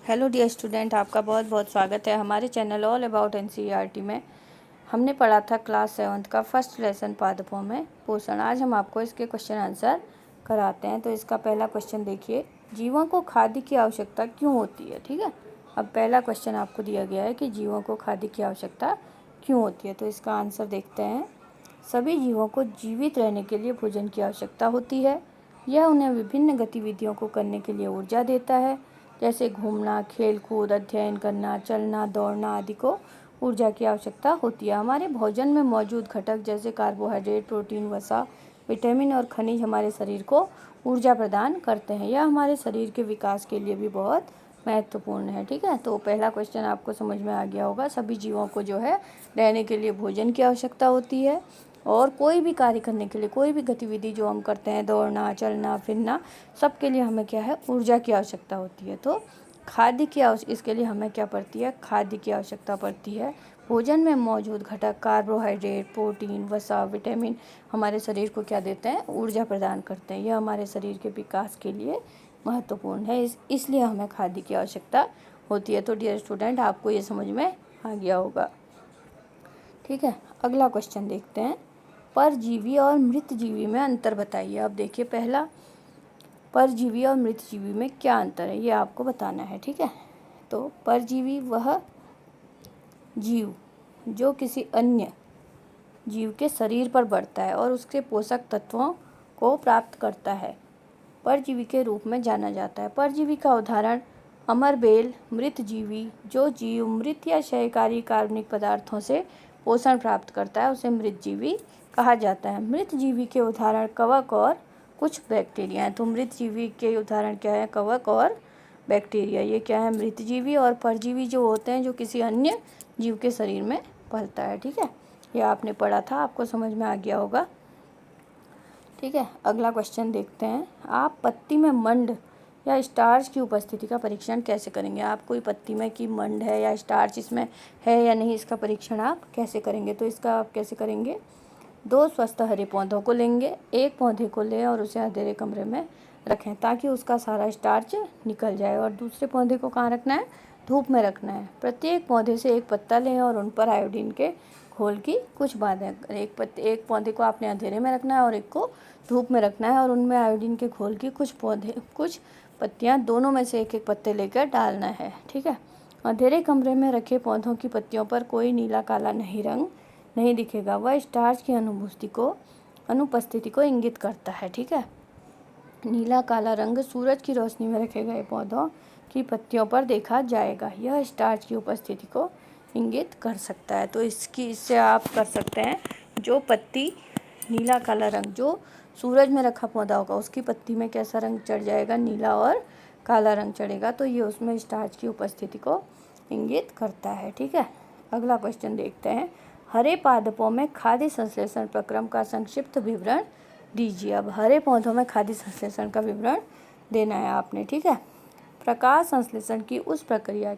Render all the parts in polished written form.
Hello dear student, आपका बहुत बहुत स्वागत है हमारे चैनल ऑल अबाउट एनसीईआरटी में। हमने पढ़ा था क्लास 7 का फर्स्ट लेसन पादपों में पोषण। आज हम आपको इसके क्वेश्चन आंसर कराते हैं। तो इसका पहला क्वेश्चन देखिए, जीवों को खाद्य की आवश्यकता क्यों होती है। ठीक है, अब पहला क्वेश्चन आपको दिया गया है कि जीवों को खाद्य की आवश्यकता क्यों होती है। तो इसका आंसर देखते हैं। सभी जीवों को जीवित रहने के लिए भोजन की आवश्यकता होती है। यह उन्हें विभिन्न गतिविधियों को करने के लिए ऊर्जा देता है, जैसे घूमना, खेल कूद, अध्ययन करना, चलना, दौड़ना आदि को ऊर्जा की आवश्यकता होती है। हमारे भोजन में मौजूद घटक जैसे कार्बोहाइड्रेट, प्रोटीन, वसा, विटामिन और खनिज हमारे शरीर को ऊर्जा प्रदान करते हैं। यह हमारे शरीर के विकास के लिए भी बहुत महत्वपूर्ण है। ठीक है, तो पहला क्वेश्चन आपको समझ में आ गया होगा। सभी जीवों को जो है रहने के लिए भोजन की आवश्यकता होती है, और कोई भी कार्य करने के लिए, कोई भी गतिविधि जो हम करते हैं, दौड़ना, चलना, फिरना, सब के लिए हमें क्या है, ऊर्जा की आवश्यकता होती है। तो खाद्य की इसके लिए हमें क्या पड़ती है, खाद्य की आवश्यकता पड़ती है। भोजन में मौजूद घटक कार्बोहाइड्रेट, प्रोटीन, वसा, विटामिन हमारे शरीर को क्या देते हैं, ऊर्जा प्रदान करते हैं। यह हमारे शरीर के विकास के लिए महत्वपूर्ण है, इसलिए हमें खाद्य की आवश्यकता होती है। तो डियर स्टूडेंट, आपको ये समझ में आ गया होगा। ठीक है, अगला क्वेश्चन देखते हैं। परजीवी और मृतजीवी में अंतर बताइए। अब देखिए, पहला, परजीवी और मृतजीवी में क्या अंतर है, ये आपको बताना है। ठीक है, तो परजीवी वह जीव जो किसी अन्य जीव के शरीर पर बढ़ता है और उसके पोषक तत्वों को प्राप्त करता है, परजीवी के रूप में जाना जाता है। परजीवी का उदाहरण अमरबेल। मृतजीवी जो जीव मृत या क्षयकारी कार्बनिक पदार्थों से पोषण प्राप्त करता है, उसे मृतजीवी कहा जाता है। मृतजीवी के उदाहरण कवक और कुछ बैक्टीरिया हैं। तो मृतजीवी के उदाहरण क्या है, कवक और बैक्टीरिया, ये क्या है, मृतजीवी। और परजीवी जो होते हैं, जो किसी अन्य जीव के शरीर में पलता है। ठीक है, ये आपने पढ़ा था, आपको समझ में आ गया होगा। ठीक है, अगला क्वेश्चन देखते हैं। आप पत्ती में मंड या स्टार्च की उपस्थिति का परीक्षण कैसे करेंगे। आप कोई पत्ती में कि मंड है या स्टार्च इसमें है या नहीं, इसका परीक्षण आप कैसे करेंगे। तो इसका आप कैसे करेंगे, 2 स्वस्थ हरे पौधों को लेंगे, एक पौधे को लें और उसे अंधेरे कमरे में रखें ताकि उसका सारा स्टार्च निकल जाए, और दूसरे पौधे को कहाँ रखना है, धूप में रखना है। प्रत्येक पौधे से एक पत्ता लें और उन पर आयोडीन के घोल की कुछ बातें, एक पौधे को आपने अंधेरे में रखना है और एक को धूप में रखना है, और उनमें आयोडीन के घोल की कुछ पत्तियां, दोनों में से एक एक पत्ते लेकर डालना है। ठीक है, अंधेरे कमरे में रखे पौधों की पत्तियों पर कोई नीला काला रंग नहीं दिखेगा, वह स्टार्च की अनुपस्थिति को इंगित करता है। ठीक है, नीला काला रंग सूरज की रोशनी में रखे गए पौधों की पत्तियों पर देखा जाएगा, यह स्टार्च की उपस्थिति को इंगित कर सकता है। तो इससे आप कर सकते हैं, जो पत्ती नीला काला रंग, जो सूरज में रखा पौधा होगा उसकी पत्ती में कैसा रंग चढ़ जाएगा, नीला और काला रंग चढ़ेगा, तो ये उसमें स्टार्च की उपस्थिति को इंगित करता है। ठीक है, अगला क्वेश्चन देखते हैं। हरे पादपों में खाद्य संश्लेषण प्रक्रम का संक्षिप्त विवरण दीजिए। अब हरे पौधों में खाद्य संश्लेषण का विवरण देना है आपने। ठीक है, प्रकाश संश्लेषण की उस प्रक्रिया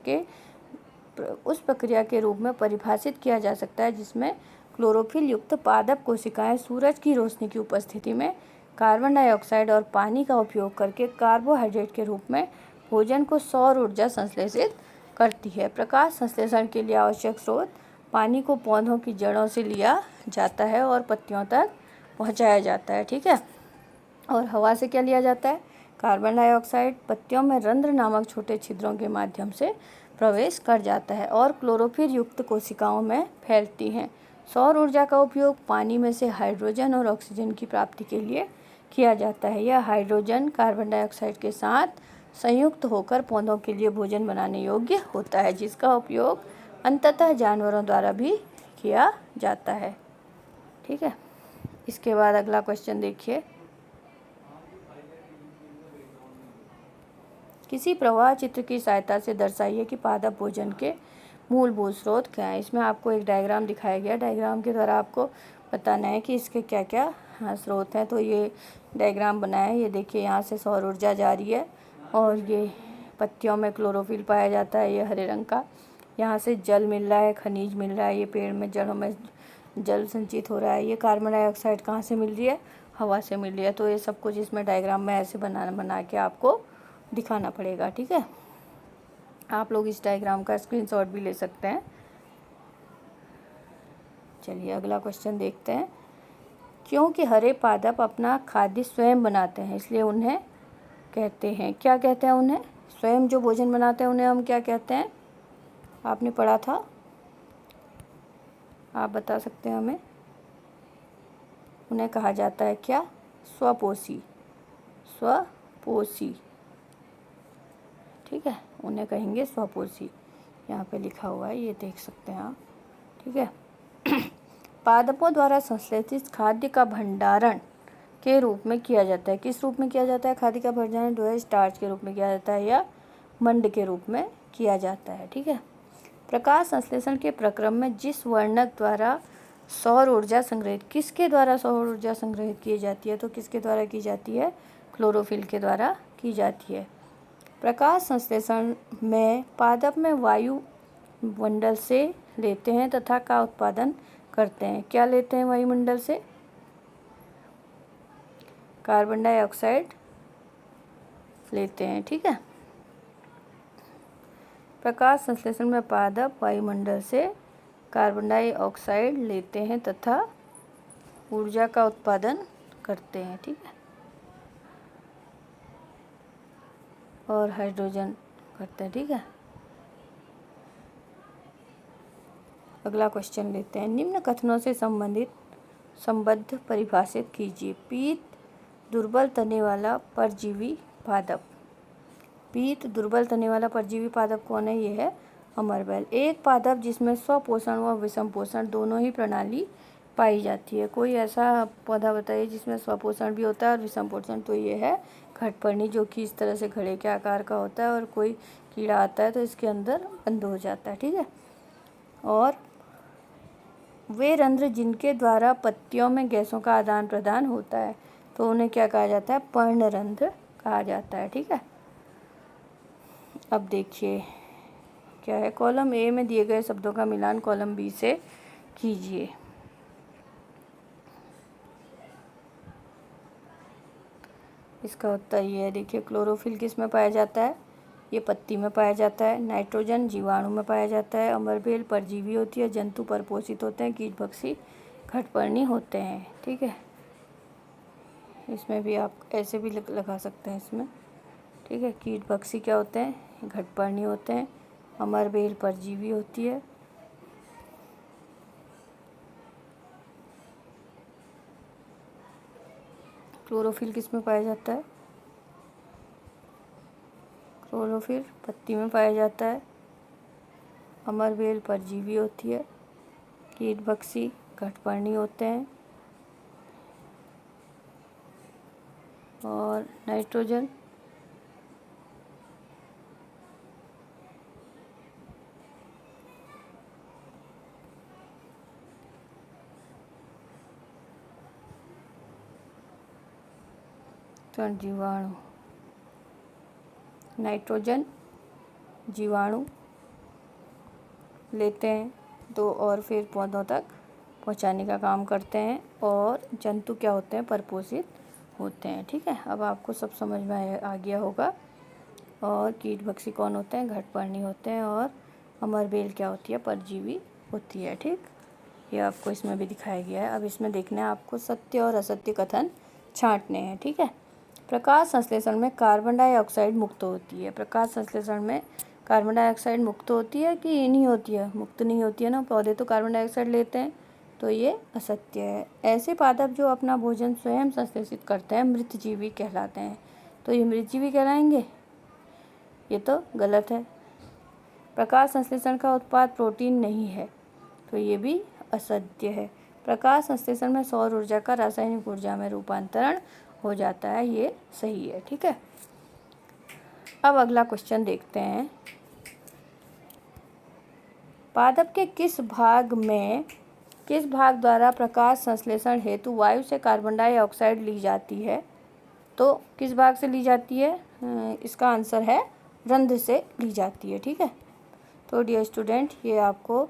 के रूप में परिभाषित किया जा सकता है जिसमें क्लोरोफिल युक्त पादप कोशिकाएं सूरज की रोशनी की उपस्थिति में कार्बन डाइऑक्साइड और पानी का उपयोग करके कार्बोहाइड्रेट के रूप में भोजन को सौर ऊर्जा संश्लेषित करती है। प्रकाश संश्लेषण के लिए आवश्यक स्रोत पानी को पौधों की जड़ों से लिया जाता है और पत्तियों तक पहुंचाया जाता है। ठीक है, और हवा से क्या लिया जाता है, कार्बन डाइऑक्साइड पत्तियों में रंध्र नामक छोटे छिद्रों के माध्यम से प्रवेश कर जाता है और क्लोरोफिल युक्त कोशिकाओं में फैलती हैं। सौर ऊर्जा का उपयोग पानी में से हाइड्रोजन और ऑक्सीजन की प्राप्ति के लिए किया जाता है। यह हाइड्रोजन कार्बन डाइऑक्साइड के साथ संयुक्त होकर पौधों के लिए भोजन बनाने योग्य होता है, जिसका उपयोग अंततः जानवरों द्वारा भी किया जाता है। ठीक है, इसके बाद अगला क्वेश्चन देखिए। किसी प्रवाह चित्र की सहायता से दर्शाइए कि पादप भोजन के मूलभूत स्रोत क्या है। इसमें आपको एक डायग्राम दिखाया गया, डायग्राम के द्वारा आपको बताना है कि इसके क्या क्या स्रोत हैं। तो ये डायग्राम बनाया है, ये देखिए, यहाँ से सौर ऊर्जा जा रही है और ये पत्तियों में क्लोरोफिल पाया जाता है, ये हरे रंग का, यहाँ से जल मिल रहा है, खनिज मिल रहा है, ये पेड़ में जड़ों में जल संचित हो रहा है, ये कार्बन डाइऑक्साइड कहाँ से मिल रही है, हवा से मिल रही है। तो ये सब कुछ इसमें डायग्राम में ऐसे बना के आपको दिखाना पड़ेगा। ठीक है, आप लोग इस डायग्राम का स्क्रीनशॉट भी ले सकते हैं। चलिए अगला क्वेश्चन देखते हैं। क्योंकि हरे पादप अपना खाद्य स्वयं बनाते हैं इसलिए उन्हें कहते हैं, क्या कहते हैं उन्हें? स्वयं जो भोजन बनाते हैं उन्हें हम क्या कहते हैं? आपने पढ़ा था, आप बता सकते हैं हमें। उन्हें कहा जाता है क्या? स्वपोषी। स्वपोषी, ठीक है, उन्हें कहेंगे स्वपोषी। यहाँ पे लिखा हुआ है, ये देख सकते हैं आप, ठीक है। पादपों द्वारा संश्लेषित खाद्य का भंडारण के रूप में किया जाता है। किस रूप में किया जाता है? खाद्य का भंडारण जो है स्टार्च के रूप में किया जाता है या मंड के रूप में किया जाता है, ठीक है। प्रकाश संश्लेषण के प्रक्रम में जिस वर्णक द्वारा सौर ऊर्जा संग्रहित, किसके द्वारा सौर ऊर्जा संग्रहित की जाती है? तो किसके द्वारा की जाती है? क्लोरोफिल के द्वारा की जाती है। प्रकाश संश्लेषण में पादप में वायुमंडल से लेते हैं तथा का उत्पादन करते हैं। क्या लेते हैं वायुमंडल से? कार्बन डाइऑक्साइड लेते हैं, ठीक है। प्रकाश संश्लेषण में पादप वायुमंडल से कार्बन डाइऑक्साइड लेते हैं तथा ऊर्जा का उत्पादन करते हैं, ठीक है, और हाइड्रोजन करते हैं, ठीक है। अगला क्वेश्चन लेते हैं। निम्न कथनों से संबद्ध परिभाषित कीजिए। पीत दुर्बल तने वाला परजीवी पादप। पीत दुर्बल तने वाला परजीवी पादप कौन है? ये है अमरबेल। एक पादप जिसमें स्वपोषण व विषम पोषण दोनों ही प्रणाली पाई जाती है। कोई ऐसा पौधा बताइए जिसमें स्वपोषण भी होता है और विषम पोषण। तो ये है घटपर्णी, जो कि इस तरह से घड़े के आकार का होता है और कोई कीड़ा आता है तो इसके अंदर बंद हो जाता है, ठीक है। और वे रंध्र जिनके द्वारा पत्तियों में गैसों का आदान प्रदान होता है तो उन्हें क्या कहा जाता है? पर्णरंध्र कहा जाता है, ठीक है। अब देखिए क्या है, कॉलम ए में दिए गए शब्दों का मिलान कॉलम बी से कीजिए। इसका उत्तर ये है, देखिए क्लोरोफिल किस में पाया जाता है? ये पत्ती में पाया जाता है। नाइट्रोजन जीवाणु में पाया जाता है। अमरबेल परजीवी होती है, जंतु परपोषित होते हैं, कीटभक्षी घटपर्णी होते हैं, ठीक है। इसमें भी आप ऐसे भी लगा सकते हैं इसमें, ठीक है। कीटभक्षी क्या होते हैं? घटपर्णी होते हैं। अमरबेल परजीवी होती है। क्लोरोफिल किस में पाया जाता है? क्लोरोफिल पत्ती में पाया जाता है। अमरबेल परजीवी होती है। कीटभक्षी घटपर्णी होते हैं। और नाइट्रोजन जीवाणु। नाइट्रोजन जीवाणु लेते हैं तो और फिर पौधों तक पहुंचाने का काम करते हैं, और जंतु क्या होते हैं? परपोषित होते हैं, ठीक है। अब आपको सब समझ में आ गया होगा। और कीटभक्षी कौन होते हैं? घटपर्णी होते हैं। और अमरबेल क्या होती है? परजीवी होती है, ठीक। ये आपको इसमें भी दिखाया गया है। अब इसमें देखना है आपको सत्य और असत्य कथन छांटने हैं, ठीक है। प्रकाश संश्लेषण में कार्बन डाइऑक्साइड मुक्त होती है। प्रकाश संश्लेषण में कार्बन डाइऑक्साइड मुक्त होती है कि नहीं होती है? मुक्त नहीं होती है ना, पौधे तो कार्बन डाइऑक्साइड लेते हैं, तो ये असत्य है। ऐसे पादप जो अपना भोजन स्वयं संश्लेषित करते हैं मृतजीवी कहलाते हैं, तो ये मृतजीवी कहलाएंगे? ये तो गलत है। प्रकाश संश्लेषण का उत्पाद प्रोटीन नहीं है, तो ये भी असत्य है। प्रकाश संश्लेषण में सौर ऊर्जा का रासायनिक ऊर्जा में रूपांतरण हो जाता है, ये सही है, ठीक है। अब अगला क्वेश्चन देखते हैं। पादप के किस भाग द्वारा प्रकाश संश्लेषण हेतु वायु से कार्बन डाइऑक्साइड ली जाती है? तो किस भाग से ली जाती है? इसका आंसर है रंध्र से ली जाती है, ठीक है। तो डियर स्टूडेंट, ये आपको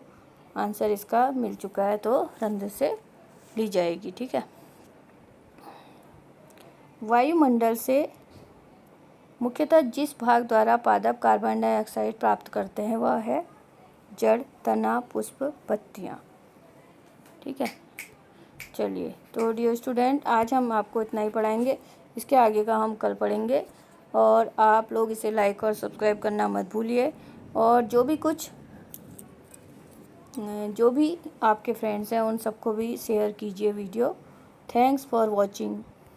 आंसर इसका मिल चुका है, तो रंध्र से ली जाएगी, ठीक है। वायुमंडल से मुख्यतः जिस भाग द्वारा पादप कार्बन डाइऑक्साइड प्राप्त करते हैं वह है जड़, तना, पुष्प, पत्तियाँ। ठीक है, चलिए तो डियर स्टूडेंट आज हम आपको इतना ही पढ़ाएंगे, इसके आगे का हम कल पढ़ेंगे। और आप लोग इसे लाइक और सब्सक्राइब करना मत भूलिए। और जो भी आपके फ्रेंड्स हैं उन सबको भी शेयर कीजिए वीडियो। Thanks for watching.